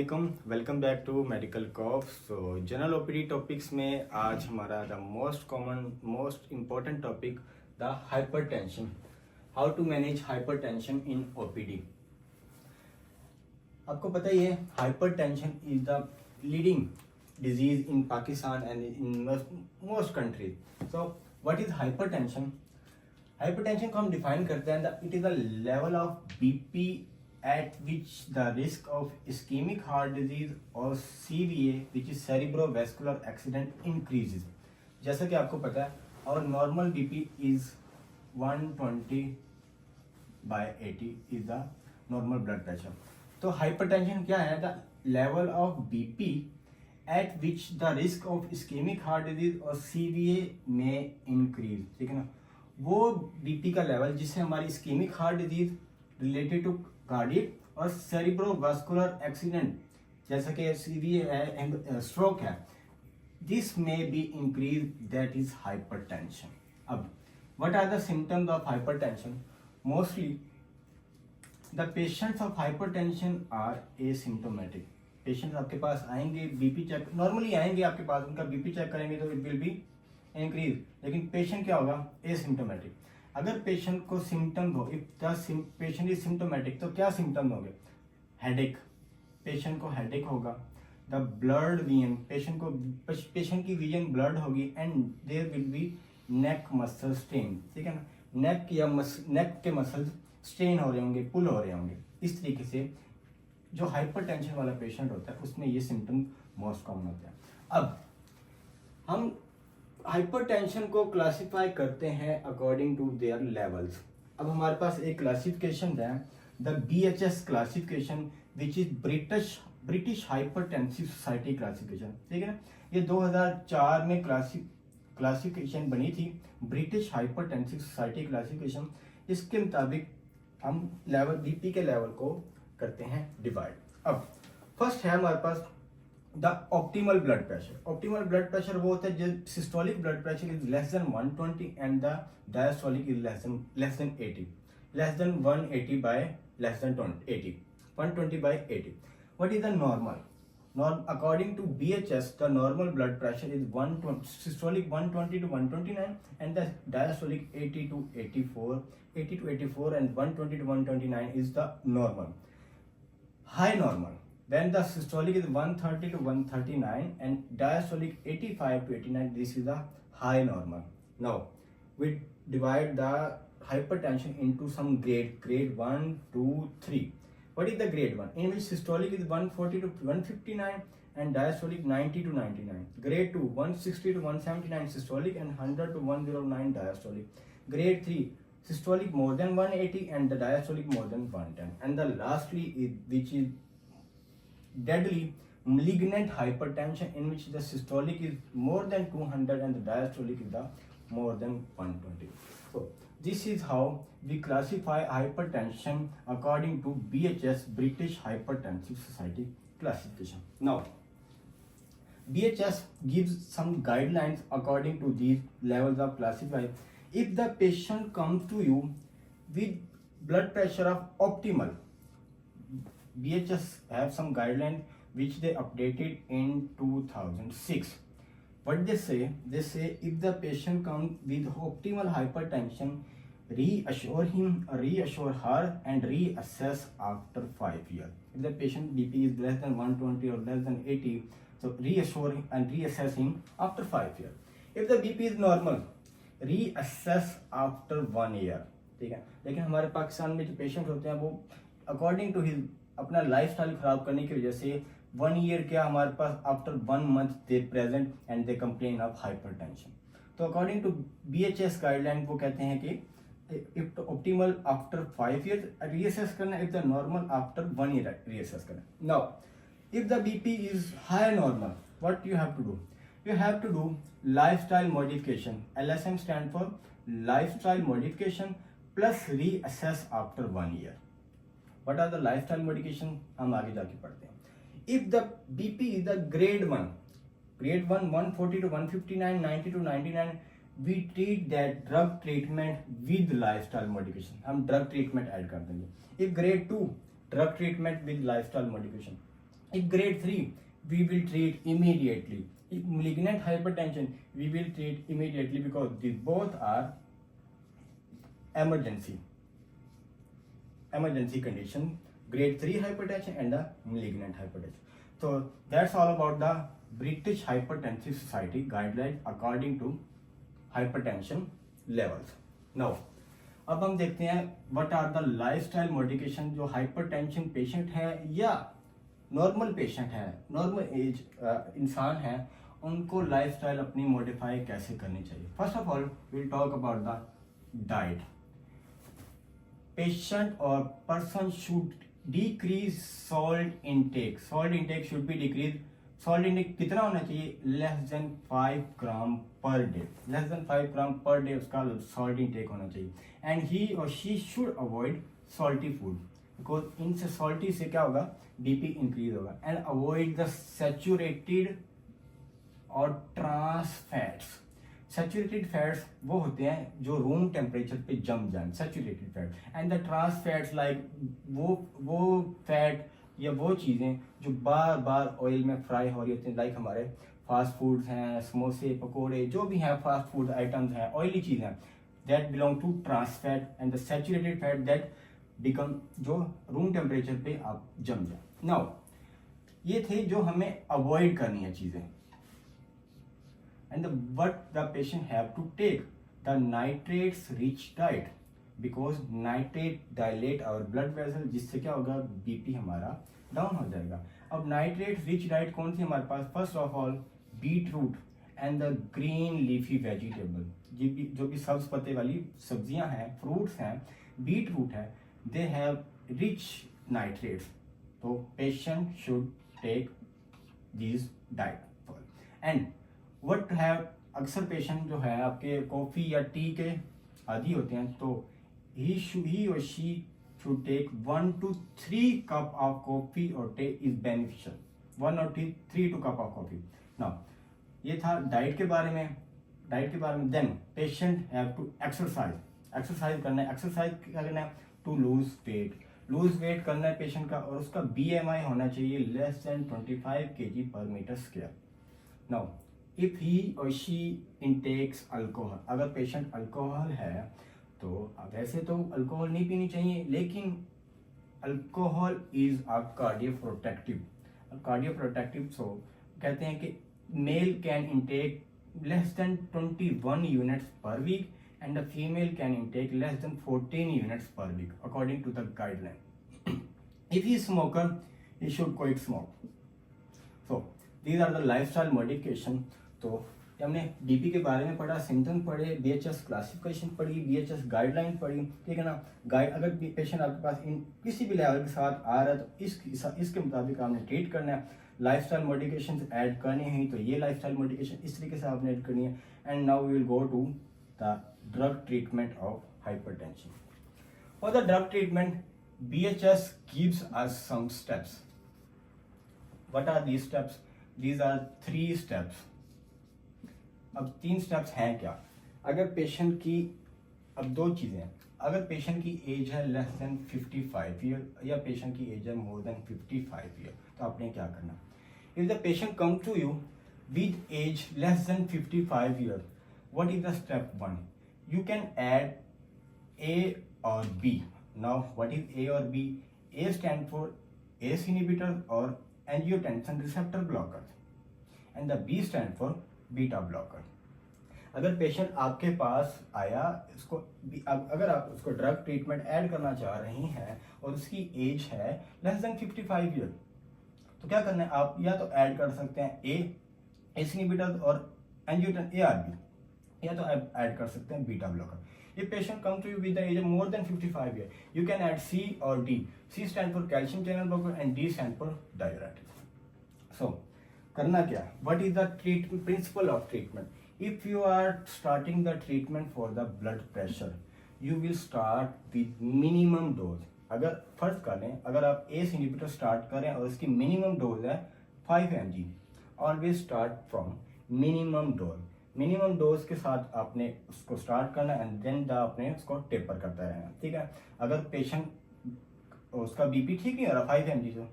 वालेकुम, welcome back to medical कॉफ। So general OPD topics में आज हमारा the most important topic the hypertension, how to manage hypertension in OPD. आपको पता ही है hypertension is the leading disease in Pakistan and in most countries. So what is hypertension? Hypertension को हम define करते हैं it is the level of BP at which the risk of ischemic heart disease or CVA, which is cerebrovascular accident, increases. जैसा कि आपको पता है और normal BP is 120/80 is the normal blood pressure. तो हाइपरटेंशन क्या है? The level of BP at which the risk of ischaemic heart disease और CVA में इंक्रीज। ठीक है ना, वो बीपी का लेवल जिससे हमारी ischaemic heart disease related to cardiac और सेरिब्रोवास्कुलर एक्सीडेंट जैसा कि CVA है, स्ट्रोक है, दिस में B increase, that is hypertension. अब what are the symptoms of hypertension? Mostly the patients of hypertension are asymptomatic. Patients आपके पास आएंगे, बीपी चेक नॉर्मली आएंगे आपके पास, उनका बीपी चेक करेंगे तो इट विल बी इंक्रीज, लेकिन पेशेंट क्या होगा? एसिम्प्टोमेटिक। अगर पेशेंट को सिम्टम हो, if the patient is symptomatic, तो क्या सिम्टम होंगे? हेडेक, पेशेंट को हेडेक होगा। द ब्लड विजन, पेशेंट की विजन ब्लड होगी and there will be neck muscle strain. ठीक है ना, नेक के मसल स्ट्रेन हो रहे होंगे, पुल हो रहे होंगे। इस तरीके से जो हाइपरटेंशन वाला पेशेंट होता है उसमें ये सिम्टम मोस्ट कॉमन होते हैं। अब हम हाइपरटेंशन को क्लासिफाई करते हैं अकॉर्डिंग टू देयर लेवल्स। अब हमारे पास एक क्लासिफिकेशन है, the BHS classification which is British hypertensive society classification. ठीक है ना, ये 2004 में क्लासिफिकेशन बनी थी, ब्रिटिश हाइपरटेंसिव सोसाइटी क्लासिफिकेशन। इसके मुताबिक हम लेवल बीपी के लेवल को करते हैं डिवाइड। अब फर्स्ट है हमारे पास the optimal blood pressure. Optimal blood pressure वो होता है जो systolic blood pressure is less than 120 and the diastolic is less than 80, less than 180 by less than 80, 120/80। What is the normal? According to BHS, the normal blood pressure is 120, systolic 120 to 129 and the diastolic 80 to 84 and 120 to 129 is the normal. High normal, when the systolic is 130 to 139 and diastolic 85 to 89, this is the high normal. Now we divide the hypertension into some grade 1, 2, 3. What is the grade 1? In which systolic is 140 to 159 and diastolic 90 to 99. Grade 2, 160 to 179 systolic and 100 to 109 diastolic. Grade 3, systolic more than 180 and the diastolic more than 110. And the lastly is which is deadly malignant hypertension, in which the systolic is more than 200 and the diastolic is the more than 120. So this is how we classify hypertension according to BHS, British Hypertensive Society classification. Now BHS gives some guidelines according to these levels of classified. If the patient comes to you with blood pressure of optimal, BHS have some guidelines which they updated in 2006. What they say? They say if the patient comes with optimal hypertension, reassure him, reassure her and reassess after 5 years. If the patient BP is less than 120 or less than 80, so reassure him and reassess him after 5 years. If the BP is normal, reassess after 1 year. ठीक है, लेकिन हमारे पाकिस्तान में जो patient होते हैं वो according to his अपना लाइफस्टाइल खराब करने की वजह से 1 year क्या हमारे पास after 1 month they present and they complain of hypertension. तो अकॉर्डिंग टू BHS गाइडलाइन वो कहते हैं कि if optimal after 5 years reassess करना, if the normal after 1 year reassess करना। Now if the BP is high normal, what you have to do? You have to do lifestyle modification. LSM stand for lifestyle modification plus reassess after 1 year. What are the lifestyle modification? हम आगे जाके पढ़ते हैं। If the BP is the grade 1, 140 to 159, 90 to 99, we treat that drug treatment with lifestyle modification. हम drug treatment add कर देंगे। If grade 2, drug treatment with lifestyle modification. If grade 3, we will treat immediately. If malignant hypertension, we will treat immediately because these both are emergency condition, grade 3 hypertension and the malignant hypertension. So that's all about the British Hypertensive Society guidelines according to hypertension levels. Now अब हम देखते हैं what are the lifestyle modification जो hypertension patient है या normal patient है, normal age इंसान है, उनको लाइफस्टाइल अपनी मॉडिफाई कैसे करनी चाहिए. First of all will talk about the diet. Patient और person should decrease salt intake. Salt intake should be decrease. Salt intake कितना होना चाहिए? लेस देन 5 ग्राम पर डे. लेस देन 5 ग्राम पर डे उसका salt intake होना चाहिए. And he और she should avoid salty food because इनसे salty से क्या होगा? बीपी इंक्रीज होगा. एंड अवॉइड द सैचुरेटेड और ट्रांस फैट्स. सैचुरेटेड फैट्स वो होते हैं जो रूम टेम्परेचर पे जम जाए, saturated fat. And the trans fats like वो फैट या वो चीज़ें जो बार बार ऑयल में फ्राई हो रही होती हैं, लाइक हमारे फास्ट फूड्स हैं, समोसे, पकोड़े, जो भी हैं फास्ट फूड आइटम्स हैं, ऑयली चीज़ें हैं, that belong to trans fat. And the saturated fat that become जो रूम टेम्परेचर पे आप जम जाए. नाउ ये थे जो हमें अवॉइड करनी है चीज़ें. And what the patient have to take the nitrates rich diet because nitrate dilate our blood vessel जिससे क्या होगा? बीपी हमारा डाउन हो जाएगा. अब नाइट्रेट रिच डाइट कौन सी हमारे पास? First of all beetroot and the green leafy vegetable. जो भी सब्ज पत्ते वाली सब्जियां हैं, फ्रूट्स हैं, बीट रूट है, दे हैव रिच नाइट्रेट्स. तो patient should take this diet. And what have अक्सर पेशेंट जो है आपके कॉफ़ी या टी के आदि होते हैं, तो ही और she should take 1 to 3 cup of coffee और tea is beneficial. 1 or 3 to cup of coffee. Now ये था डाइट के बारे में. Then patient have to exercise करना है. एक्सरसाइज क्या करना है? टू लूज वेट करना है पेशेंट का, और उसका BMI होना चाहिए less than 25 kg per meter square. Now if he और शी इनटेक्स अल्कोहल. अगर पेशेंट अल्कोहल है तो वैसे तो अल्कोहल नहीं पीनी चाहिए, लेकिन अल्कोहल इज अ कार्डियोप्रोटेक्टिव. सो कहते हैं कि mail can intake less than 21 units per week and the female can intake less than 14 units per week according to the guideline. If he is smoker, he should quit smoke. So these are the lifestyle modification. तो हमने BP के बारे में पढ़ा, symptom पढ़े, BHS classification पढ़ी, BHS guideline पढ़ी, ठीक है ना. अगर पेशेंट आपके पास इन किसी भी लेवल के साथ आ रहा है तो इसके मुताबिक आपने ट्रीट करना है. लाइफस्टाइल मॉडिफिकेशन ऐड करनी है तो ये लाइफस्टाइल मॉडिफिकेशन इस तरीके से आपने ऐड करनी है. And now we will go to the drug treatment of hypertension. For the drug treatment BHS gives us some steps. What are these steps? These are 3 steps. अब 3 स्टेप्स हैं क्या? अगर पेशेंट की, अब 2 चीज़ें, अगर पेशेंट की एज है लेस देन 55 ईयर या पेशेंट की एज है मोर देन 55 ईयर, तो आपने क्या करना? If the patient come to you with age less than 55 year, what is the step 1? You can add A और B. Now what is A और B? A stand for ACE inhibitor और angiotensin receptor blocker and the B stand for beta blocker. अगर patient आपके पास आया, इसको अगर आप उसको ड्रग ट्रीटमेंट ऐड करना चाह रही हैं और उसकी एज है लेस देन 55 ईयर, तो क्या करना है? आप या तो ऐड कर सकते हैं ACE इनहिबिटर और एंजियोटेंसिन ARB, या तो ऐड कर सकते हैं beta blocker. If patient come to you with the age of more than 55 years, you can add C or D. C stand for calcium channel blocker and D stand for diuretic. So करना क्या? What is the principle of treatment? If you are starting the treatment for the blood pressure, you will start with minimum dose. अगर फर्ज कर लें, अगर आप ACE inhibitor start करें और उसकी मिनिमम डोज है 5 mg, always start from minimum dose. Minimum dose के साथ आपने उसको स्टार्ट करना एंड देन आपने उसको टेपर करता रहना, ठीक है. अगर पेशेंट उसका बीपी ठीक नहीं हो रहा 5 mg से,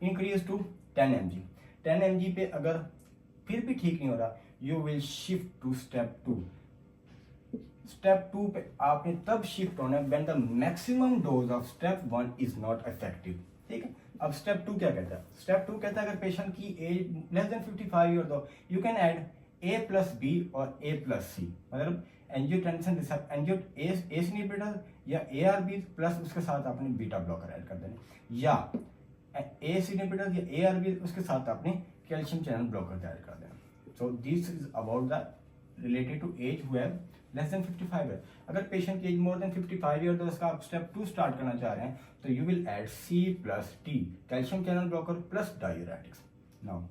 इंक्रीज टू 10 mg पे अगर फिर भी ठीक नहीं हो रहा, you will shift to step 2। Step 2 पे आपने तब शिफ्ट होना है when the maximum dose of step 1 is not effective. ठीक है, अब स्टेप 2 क्या कहता है? स्टेप 2 कहता है अगर पेशेंट की एज लेस देन 55 ईयर दो, यू कैन ऐड A+B और A+C, मतलब एंजियोटेंसिन एस इनहिबिटर या ARB प्लस उसके साथ आपने बीटा ब्लॉकर ऐड कर देना, या एस इनहिबिटर या ARB उसके साथ आपने कैल्शियम चैनल ब्लॉकर ऐड कर देना। So this is about the related to age who have less than 55 year. अगर पेशेंट की एज मोर देन 55 ईयर तो उसका आप स्टेप 2 स्टार्ट करना चाह रहे हैं तो you will add C+D, calcium channel blocker plus diuretics. Now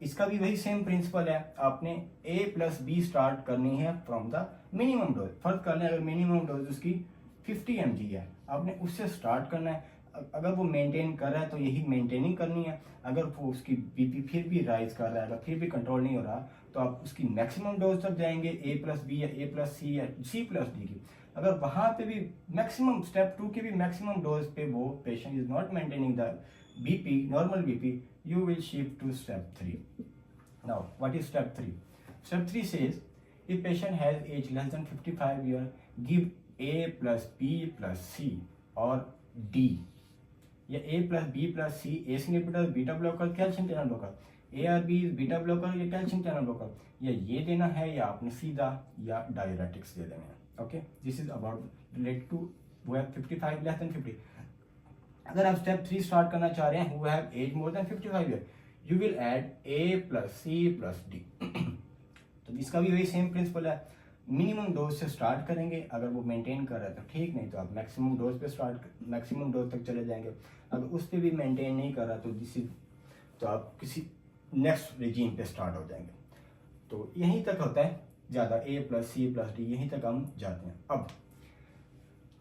इसका भी वही सेम प्रिंसिपल है, आपने A+B स्टार्ट करनी है फ्रॉम द मिनिमम डोज। फर्क कर लें, अगर मिनिमम डोज उसकी 50 mg है, आपने उससे स्टार्ट करना है। अगर वो मेंटेन कर रहा है तो यही मेंटेनिंग करनी है। अगर वो उसकी बीपी फिर भी राइज कर रहा है, अगर फिर भी कंट्रोल नहीं हो रहा, तो आप उसकी मैक्सिमम डोज तक जाएंगे, A+B या A+C या C+D की। अगर वहां पे भी मैक्सिमम स्टेप 2 के भी मैक्सिमम डोज पे वो patient is not maintaining the BP, normal BP, you will shift to step 3. Now, what is step 3? Step 3 says, if patient has age less than 55 year, give A+B+C or D. या A+B+C, ACE inhibitor, beta blocker, calcium channel blocker, ARB beta blocker या calcium channel blocker, या ये देना है या आपने सीधा या diuretics दे देने हैं। Okay, this is about related to who have 55 less than 50. अगर आप स्टेप 3 स्टार्ट करना चाह रहे हैं, who have age more than 55 year, you will add A+C+D। तो इसका भी वही सेम प्रिंसिपल है, मिनिमम डोज से स्टार्ट करेंगे, अगर वो मेंटेन कर रहा है तो ठीक, नहीं तो आप मैक्सिमम डोज पे मैक्सिमम डोज तक चले जाएंगे। अगर उस पर भी मेंटेन नहीं कर रहा तो आप किसी नेक्स्ट रिजीम पे स्टार्ट हो जाएंगे। तो यहीं तक होता है ज़्यादा, A+C+D यहीं तक हम जाते हैं।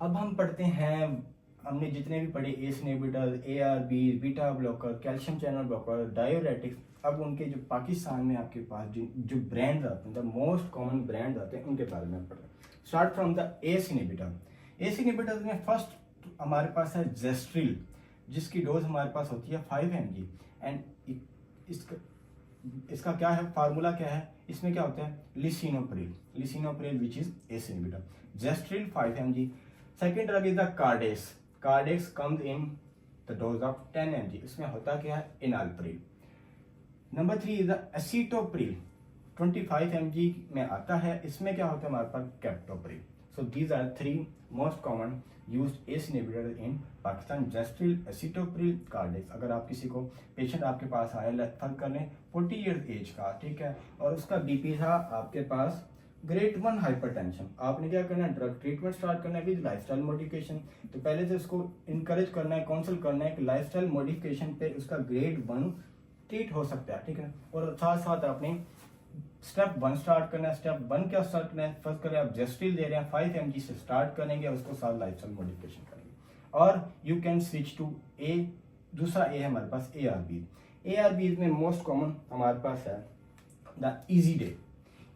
अब हम पढ़ते हैं, हमने जितने भी पढ़े ACE inhibitor, ARB, beta blocker, calcium channel blocker, diuretics, अब उनके जो पाकिस्तान में आपके पास जो ब्रांड्स आते हैं, द मोस्ट कॉमन ब्रांड्स आते हैं, उनके बारे में पढ़ते हैं। Start from the ACE inhibitor. ACE inhibitor में फर्स्ट हमारे पास है जेस्ट्रिल, जिसकी डोज हमारे पास होती है 5 mg। एंड इसका क्या है, फार्मूला क्या है, इसमें क्या होता है, lisinopril which is ACE inhibitor. Zestril 5 mg। Second drug is the Cardex comes in the dose of 10 mg। इसमें होता क्या है, enalapril. Number 3 is the acetopril, 25 mg में आता है। इसमें क्या होता है हमारे पास, captopril. So these are 3 most common used ACE inhibitor in Pakistan, Zestril, acetopril, Cardex. अगर आप किसी को पेशेंट आपके पास आया, फर्क कर लें 40 ईयर्स एज का, ठीक है, और उसका बीपी था आपके पास ग्रेड 1 हाइपरटेंशन, आपने क्या करना है, ड्रग ट्रीटमेंट स्टार्ट करना है विद लाइफस्टाइल मॉडिफिकेशन। तो पहले से उसको इनकरेज करना है, काउंसिल करना है कि लाइफस्टाइल मॉडिफिकेशन पे उसका ग्रेड 1 ट्रीट हो सकता है, ठीक है। और साथ साथ आपने स्टेप 1 स्टार्ट करना है। स्टेप 1 क्या स्टार्ट करना है, फर्स्ट करें आप जेस्ट्रिल दे रहे हैं, 5 mg से स्टार्ट करेंगे, उसको साथ लाइफस्टाइल मॉडिफिकेशन करेंगे। और you can switch to a, दूसरा ए है हमारे पास ARB में मोस्ट कॉमन हमारे पास है the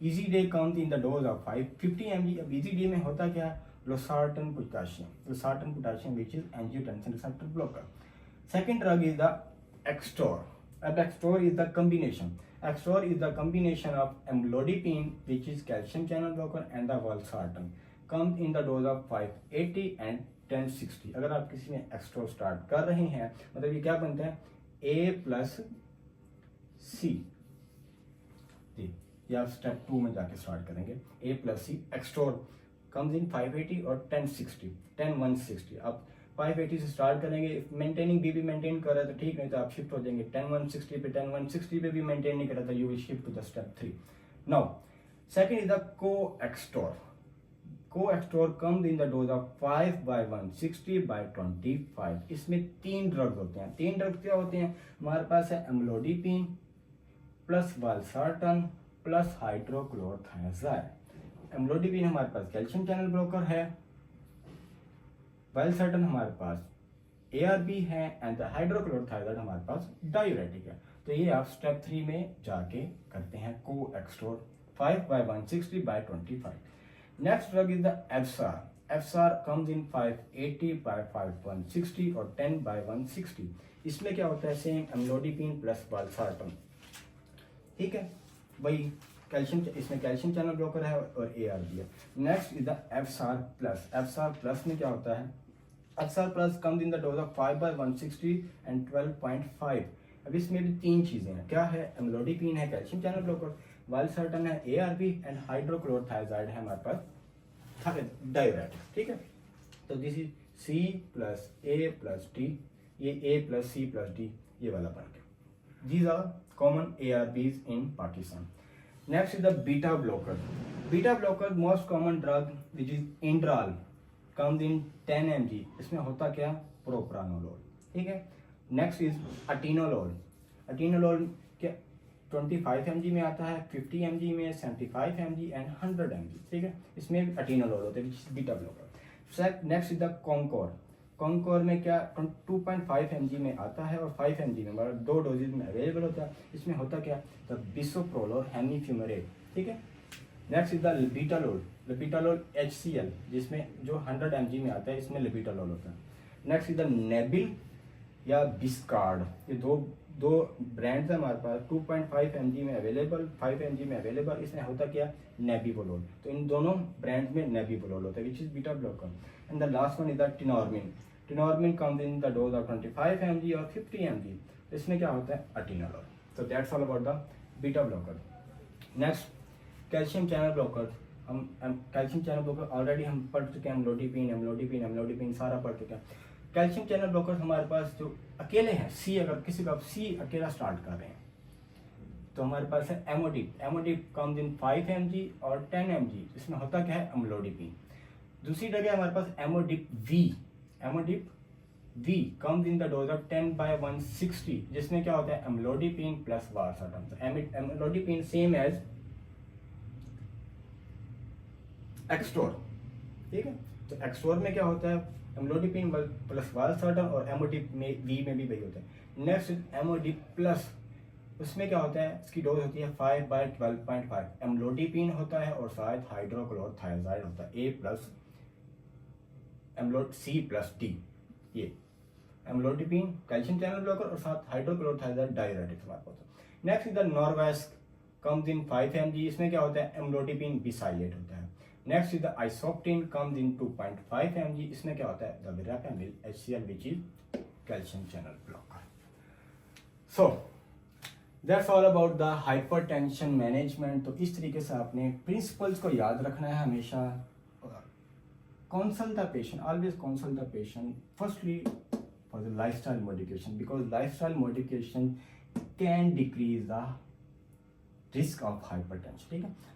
Eziday count in the dose of 50 mg। अब इजी डे में होता क्या है, losartan potassium which is angiotensin receptor blocker. Second drug is the Extor. अब Extor is the combination of amlodipine which is calcium channel blocker and the valsartan, comes in the dose of 580 and 1060। अगर आप किसी में एक्सटोर start कर रहे हैं, मतलब ये क्या बनता है, A+C, या स्टेप 2 में जाके स्टार्ट करेंगे, A+C एक्सटोर कम्स इन 580 और 1060। आप 580 से स्टार्ट करेंगे, मेंटेनिंग बीपी मेंटेन कर रहा है तो ठीक, नहीं तो आप शिफ्ट हो जाएंगे 10160 पे। 10160 पे भी मेंटेन नहीं कर रहा था, you will shift to the step 3। Now second is the coextor comes in the dose of 5/160/25। इसमें 3 ड्रग्स होते हैं। 3 ड्रग्स क्या होते हैं, हमारे पास है amlodipine plus valsartan plus hydrochlorothiazide. Amlodipine हमारे पास कैल्शियम चैनल ब्लॉकर है, वालसार्टन हमारे पास ARB है, एंड द हाइड्रोक्लोरोथियाज़ाइड हमारे पास डायूरेटिक है। तो ये आप स्टेप 3 में जाके करते हैं, कोएक्सटोर 5/160/25। Next drug is the FSAR comes in 580 by 5/160 और 10/160। इसमें क्या होता है, सेम एम्लोडिपिन प्लस वालसार्टन, ठीक है, वही कैल्शियम, इसमें कैल्शियम चैनल ब्लॉकर है और ARB है। Next is the FSAR plus. FSAR plus में क्या होता है, FSAR plus comes in the dose of 5/160 and 12.5। अब इसमें भी तीन चीजें हैं, क्या है, एम्लोडिपिन है कैल्शियम चैनल ब्लॉकर, वालसार्टन है ARB एंड हाइड्रोक्लोरोथायजाइड है हमारे पास डायूरेटिक, ठीक है। तो this is C plus A plus D, ये A plus C plus D, ये वाला बन गया। These are common ARBs in partition. Next is the beta blocker. Beta blocker most common drug which is Inderal, comes in 10 mg। इसमें होता क्या, propranolol, ठीक है। Next is अटीनोलोल। अटीनोलोल क्या 25 mg में आता है, 50 mg में, 75 mg एंड 100 mg, ठीक है। इसमें अटीनोलोल होता है, beta blocker. Next is the conquer. Conquer में क्या 2.5 mg में आता है और 5 mg में, मतलब 2 डोजेज में अवेलेबल होता है। इसमें होता क्या, द बिसोप्रोल और हेमीफ्यूमरेट, ठीक है। Next is the labetalol. Labetalol HCl, जिसमें जो 100 mg में आता है, इसमें लिबिटालोल होता है। नेक्स्ट इज द नेबिल या बिस्कार्ड, ये दो ब्रांड्स हैं हमारे पास, 2.5 mg में अवेलेबल, 5 mg में अवेलेबल। इसमें होता क्या, नेबिवोलोल। तो इन दोनों ब्रांड्स में नेबिवोलोल होता है, which is beta blocker. And the last one is the Tenormin. Tenormin comes in the dose of 25 mg और 50 mg। इसमें क्या होता है, अटीनोलोल। तो that's all about the beta blocker. Next calcium channel blocker. हम कैल्शियम चैनल ब्लॉकर ऑलरेडी हम पढ़ चुके हैं, एम्लोडिपिन सारा पढ़ चुके हैं। कैल्शियम चैनल ब्लॉकर हमारे पास जो अकेले हैं, C, अगर किसी का C अकेला स्टार्ट कर रहे हैं तो हमारे पास है Amodip. Amodip comes in 5 mg और 10 mg। इसमें होता क्या है, एम्लोडिपिन। दूसरी जगह हमारे पास Amodip V। Amodip V comes in the dose of 10/160, जिसमें क्या होता है, amlodipine plus valsartan. Amlodipine same as Extor, ठीक है। तो एक्सटोर में क्या होता है, एम्लोडिपिन प्लस वालसार्टन, और एमोडिप में V में भी वही होता है। नेक्स्ट एमोडिप प्लस, उसमें क्या होता है, इसकी डोज होती है 5/12.5। एम्लोडिपिन होता है और साथ हाइड्रोक्लोरोथायजाइड होता है, A plus C plus D। ये एम्लोडिपिन कैल्शियम चैनल ब्लॉकर और साथ हाइड्रोक्लोरोथायजाइड डायूरेटिक हमारे पास है। Next is the Norvasc, comes in 5 mg। इसमें क्या होता है, एम्लोडिपिन बिसाइलेट होता है। Next is the Isoptin, comes in 2.5 mg। इसमें क्या होता है, the verapamil HCl, which is calcium channel blocker. So that's all about the hypertension management. तो इस तरीके से आपने प्रिंसिपल्स को याद रखना है हमेशा। Consult the patient, always consult the patient firstly for the lifestyle modification, because lifestyle modification can decrease the risk of hypertension, ठीक है।